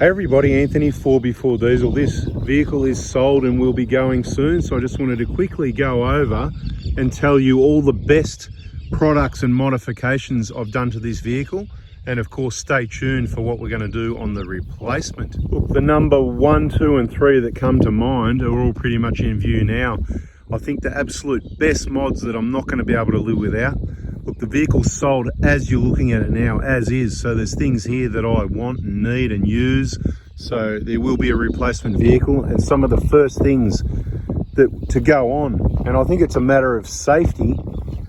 Hey everybody, Anthony, 4x4 Diesel. This vehicle is sold and will be going soon, so I just wanted to quickly go over and tell you all the best products and modifications I've done to this vehicle, and of course stay tuned for what we're going to do on the replacement. Look, the number 1, 2 and 3 that come to mind are all pretty much in view now. I think the absolute best mods that I'm not going to be able to live without. Look, the vehicle's sold as you're looking at it now, as is. So there's things here that I want and need and use. So there will be a replacement vehicle, and some of the first things that to go on. And I think it's a matter of safety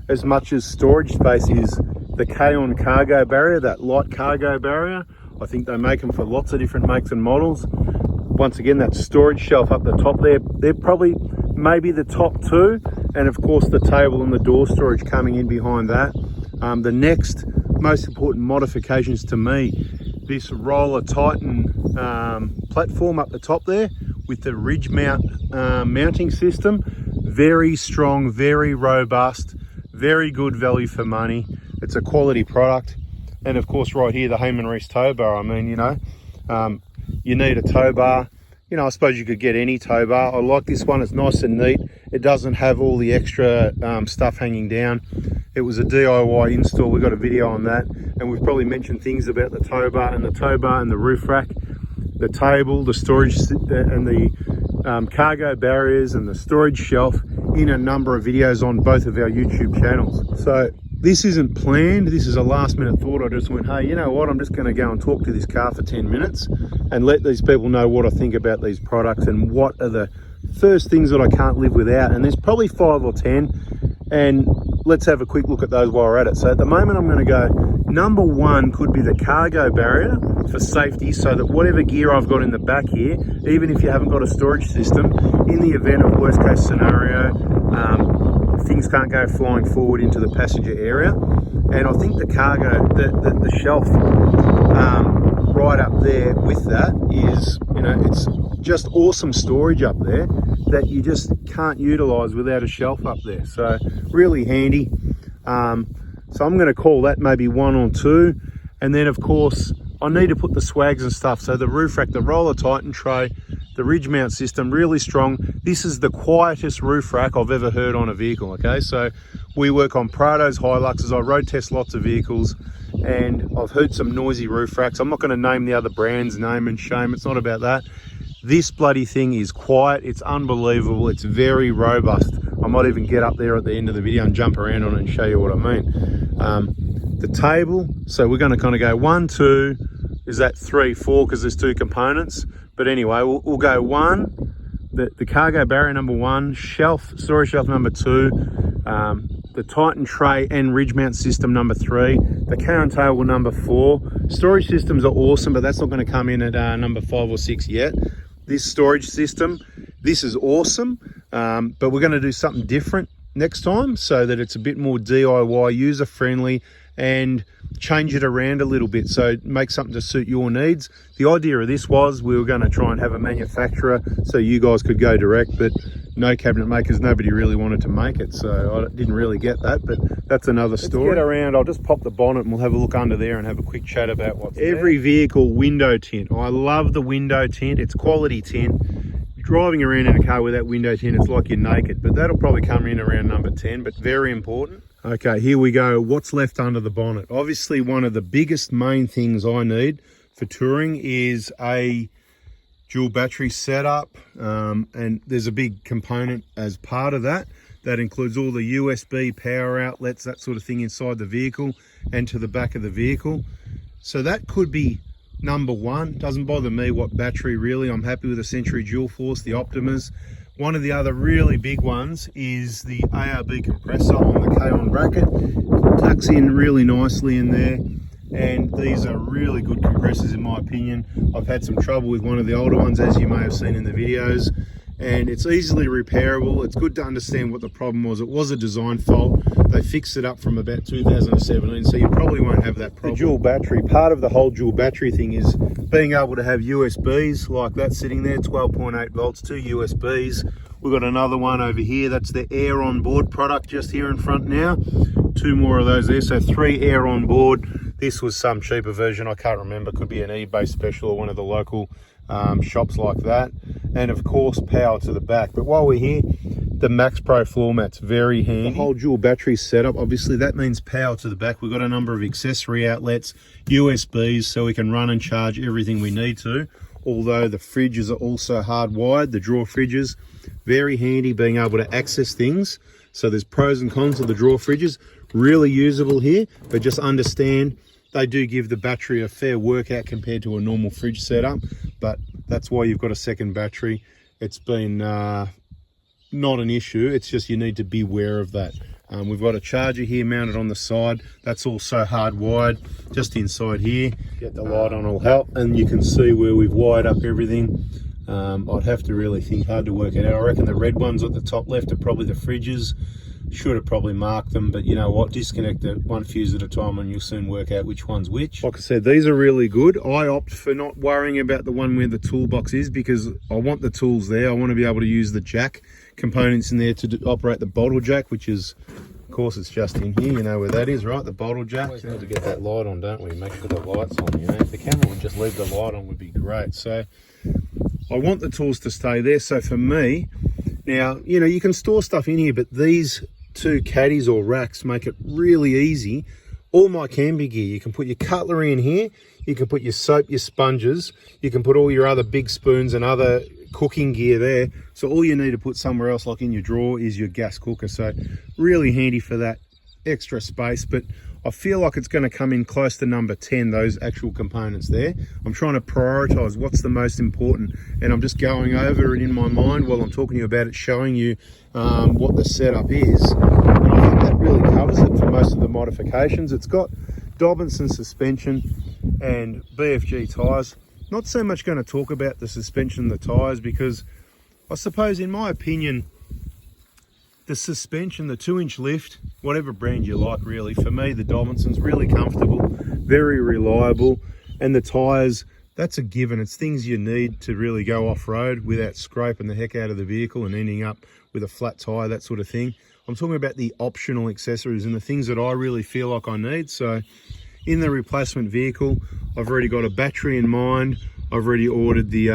as much as storage space is the K-On cargo barrier, that light cargo barrier. I think they make them for lots of different makes and models. Once again, that storage shelf up the top there, they're probably maybe the top two, and of course the table and the door storage coming in behind that. The next most important modifications to me, this roller Titan platform up the top there with the ridge mount mounting system. Very strong, very robust, very good value for money. It's a quality product. And of course right here, the Heyman Reese tow bar. I mean, you need a tow bar. I suppose you could get any tow bar. I like this one, it's nice and neat. It doesn't have all the extra stuff hanging down. It was a DIY install, we got a video on that. And we've probably mentioned things about the tow bar and the roof rack, the table, the storage and the cargo barriers and the storage shelf in a number of videos on both of our YouTube channels. So this isn't planned, this is a last minute thought. I just went, hey, you know what, I'm just gonna go and talk to this car for 10 minutes and let these people know what I think about these products and what are the first things that I can't live without. And there's probably 5 or 10, and let's have a quick look at those while we're at it. So at the moment I'm gonna go, number 1 could be the cargo barrier for safety, so that whatever gear I've got in the back here, even if you haven't got a storage system, in the event of worst case scenario, things can't go flying forward into the passenger area. And I think the cargo, the shelf right up there with that is, it's just awesome storage up there that you just can't utilize without a shelf up there. So really handy. So I'm going to call that maybe 1 or 2. And then of course I need to put the swags and stuff. So the roof rack, the roller Titan tray, the ridge mount system, really strong. This is the quietest roof rack I've ever heard on a vehicle, okay? So we work on Prados, Hiluxes. I road test lots of vehicles, and I've heard some noisy roof racks. I'm not gonna name the other brands, name and shame, it's not about that. This bloody thing is quiet, it's unbelievable, it's very robust. I might even get up there at the end of the video and jump around on it and show you what I mean. The table, so we're gonna kind of go 1, 2, is that 3, 4, because there's 2 components. But anyway, we'll go 1, the cargo barrier number 1, storage shelf number 2, the Titan tray and ridge mount system number 3, the K-On table number 4. Storage systems are awesome, but that's not going to come in at number 5 or 6 yet. This storage system, this is awesome, but we're going to do something different next time so that it's a bit more DIY, user friendly, and change it around a little bit, so make something to suit your needs. The idea of this was we were going to try and have a manufacturer so you guys could go direct, but no cabinet makers, nobody really wanted to make it, so I didn't really get that, but that's another story. Let's get around, I'll just pop the bonnet and we'll have a look under there and have a quick chat about what's every there. Vehicle window tint. I love the window tint, it's quality tint. Driving around in a car with that window tint, it's like you're naked, but that'll probably come in around number 10, but very important. Okay, here we go. What's left under the bonnet? Obviously, one of the biggest main things I need for touring is a dual battery setup, and there's a big component as part of that. That includes all the USB power outlets, that sort of thing inside the vehicle and to the back of the vehicle. So that could be number 1. Doesn't bother me what battery really. I'm happy with the Century Dual Force, the Optimas. One of the other really big ones is the ARB compressor on the K-On bracket. Tucks in really nicely in there, and these are really good compressors in my opinion. I've had some trouble with one of the older ones, as you may have seen in the videos, and it's easily repairable. It's good to understand what the problem was. It was a design fault. They fixed it up from about 2017, so you probably won't have that problem. The dual battery, part of the whole dual battery thing is being able to have USBs like that sitting there, 12.8 volts, 2 USBs. We've got another one over here, that's the air on board product just here in front now. 2 more of those there, so 3 air on board. This was some cheaper version, I can't remember, could be an eBay special or one of the local shops like that. And of course, power to the back. But while we're here, the Max Pro floor mat's very handy. The whole dual battery setup, obviously that means power to the back. We've got a number of accessory outlets, USBs, so we can run and charge everything we need to. Although the fridges are also hardwired, the drawer fridges, very handy being able to access things. So there's pros and cons of the drawer fridges, really usable here, but just understand they do give the battery a fair workout compared to a normal fridge setup, but that's why you've got a second battery. It's been not an issue, it's just you need to be aware of that. We've got a charger here mounted on the side, that's also hardwired just inside here. Get the light on will help, and you can see where we've wired up everything. I'd have to really think hard to work it out. I reckon the red ones at the top left are probably the fridges. Should have probably marked them, but you know what, disconnect it one fuse at a time and you'll soon work out which one's which. Like I said, these are really good. I opt for not worrying about the one where the toolbox is because I want the tools there. I want to be able to use the jack components in there to operate the bottle jack, which is, of course, it's just in here. You know where that is, right? The bottle jack. We need to get that light on, don't we? Make sure the light's on, you know. If the camera would just leave the light on would be great. So I want the tools to stay there. So for me, now, you know, you can store stuff in here, but these two caddies or racks make it really easy. All my camping gear, you can put your cutlery in here, you can put your soap, your sponges, you can put all your other big spoons and other cooking gear there. So all you need to put somewhere else, like in your drawer, is your gas cooker. So really handy for that extra space. But I feel like it's going to come in close to number 10, those actual components there. I'm trying to prioritize what's the most important, and I'm just going over it in my mind while I'm talking to you about it, showing you what the setup is. And I think that really covers it for most of the modifications. It's got Dobinson suspension and BFG tyres. Not so much going to talk about the suspension and the tyres because I suppose, in my opinion, the suspension, the 2-inch lift, whatever brand you like really, for me the Dobinson's really comfortable, very reliable, and the tyres, that's a given. It's things you need to really go off-road without scraping the heck out of the vehicle and ending up with a flat tyre, that sort of thing. I'm talking about the optional accessories and the things that I really feel like I need. So in the replacement vehicle, I've already got a battery in mind. I've already ordered the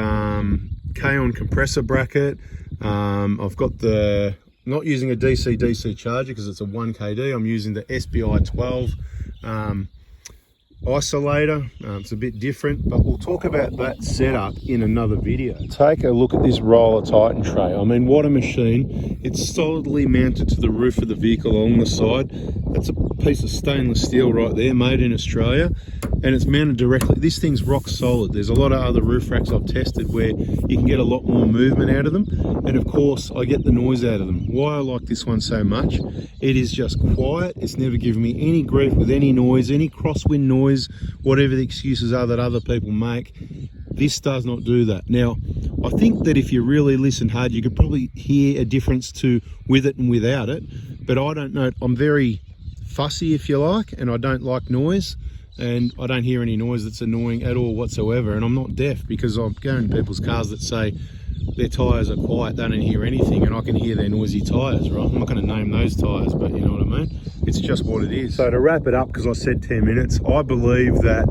K-on compressor bracket. I've got the, not using a DC-DC charger because it's a 1 kD. I'm using the SBI 12 isolator. It's a bit different, but we'll talk about that setup in another video. Take a look at this roller Titan tray. I mean, what a machine. It's solidly mounted to the roof of the vehicle along the side. That's a piece of stainless steel right there, made in Australia, and it's mounted directly. This thing's rock solid. There's a lot of other roof racks I've tested where you can get a lot more movement out of them, and of course I get the noise out of them. Why I like this one so much, it is just quiet. It's never given me any grief with any noise, any crosswind noise, whatever the excuses are that other people make. This does not do that. Now, I think that if you really listen hard, you could probably hear a difference to with it and without it, but I don't know. I'm very fussy, if you like, and I don't like noise, and I don't hear any noise that's annoying at all whatsoever. And I'm not deaf, because I'm going to people's cars that say their tyres are quiet, they don't hear anything, and I can hear their noisy tyres, right? I'm not going to name those tyres, but you know what I mean? It's just what it is. So to wrap it up, because I said 10 minutes, I believe that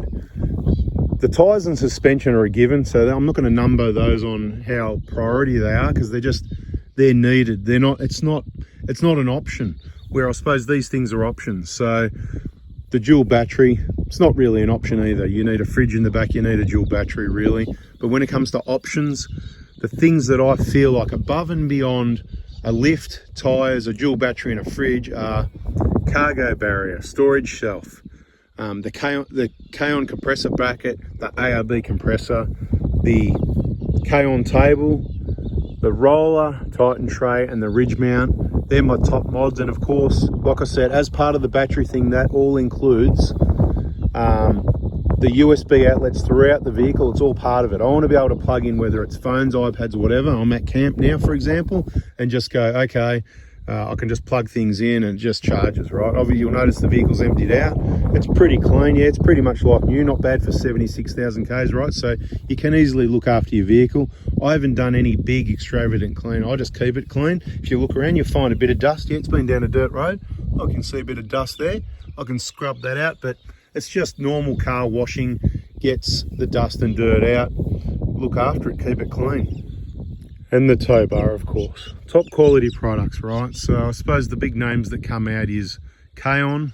the tyres and suspension are a given, so I'm not going to number those on how priority they are, because they're needed. They're not, it's not an option, where I suppose these things are options. So the dual battery, it's not really an option either. You need a fridge in the back, you need a dual battery really. But when it comes to options, the things that I feel like above and beyond a lift, tyres, a dual battery and a fridge are cargo barrier, storage shelf, the K-on compressor bracket, the ARB compressor, the K-on table, the roller, Titan tray, and the ridge mount. They're my top mods. And of course, like I said, as part of the battery thing, that all includes the USB outlets throughout the vehicle. It's all part of it. I want to be able to plug in, whether it's phones, iPads, or whatever. I'm at camp now, for example, and just go, okay, I can just plug things in and it just charges, right? Obviously, you'll notice the vehicle's emptied out. It's pretty clean. Yeah, it's pretty much like new, not bad for 76,000 Ks, right? So you can easily look after your vehicle. I haven't done any big extravagant clean. I just keep it clean. If you look around, you'll find a bit of dust. Yeah, it's been down a dirt road. I can see a bit of dust there. I can scrub that out, but It's just normal car washing, gets the dust and dirt out. Look after it, keep it clean. And the tow bar, of course. Top quality products, right? So I suppose the big names that come out is K-On,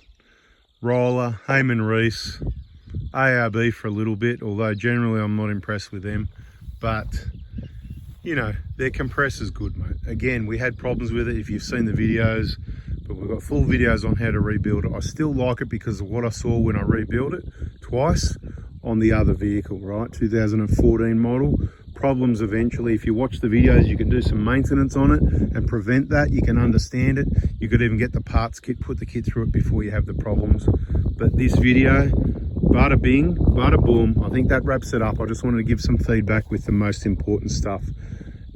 Roller, Heyman Reese, ARB for a little bit, although generally I'm not impressed with them. But, you know, their compressor's good, mate. Again, we had problems with it if you've seen the videos, but we've got full videos on how to rebuild it. I still like it because of what I saw when I rebuilt it twice on the other vehicle, right? 2014 model. Problems eventually. If you watch the videos, you can do some maintenance on it and prevent that. You can understand it. You could even get the parts kit, put the kit through it before you have the problems. But this video, bada bing, bada boom, I think that wraps it up. I just wanted to give some feedback with the most important stuff.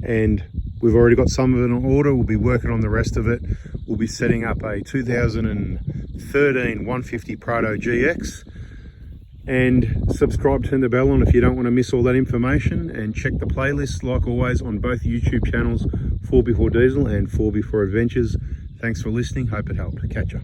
And we've already got some of it on order. We'll be working on the rest of it. We'll be setting up a 2013 150 Prado GX. And subscribe, turn the bell on if you don't want to miss all that information, and check the playlist like always on both YouTube channels, 4Before Diesel and 4Before Adventures. Thanks for listening, hope it helped. Catch ya.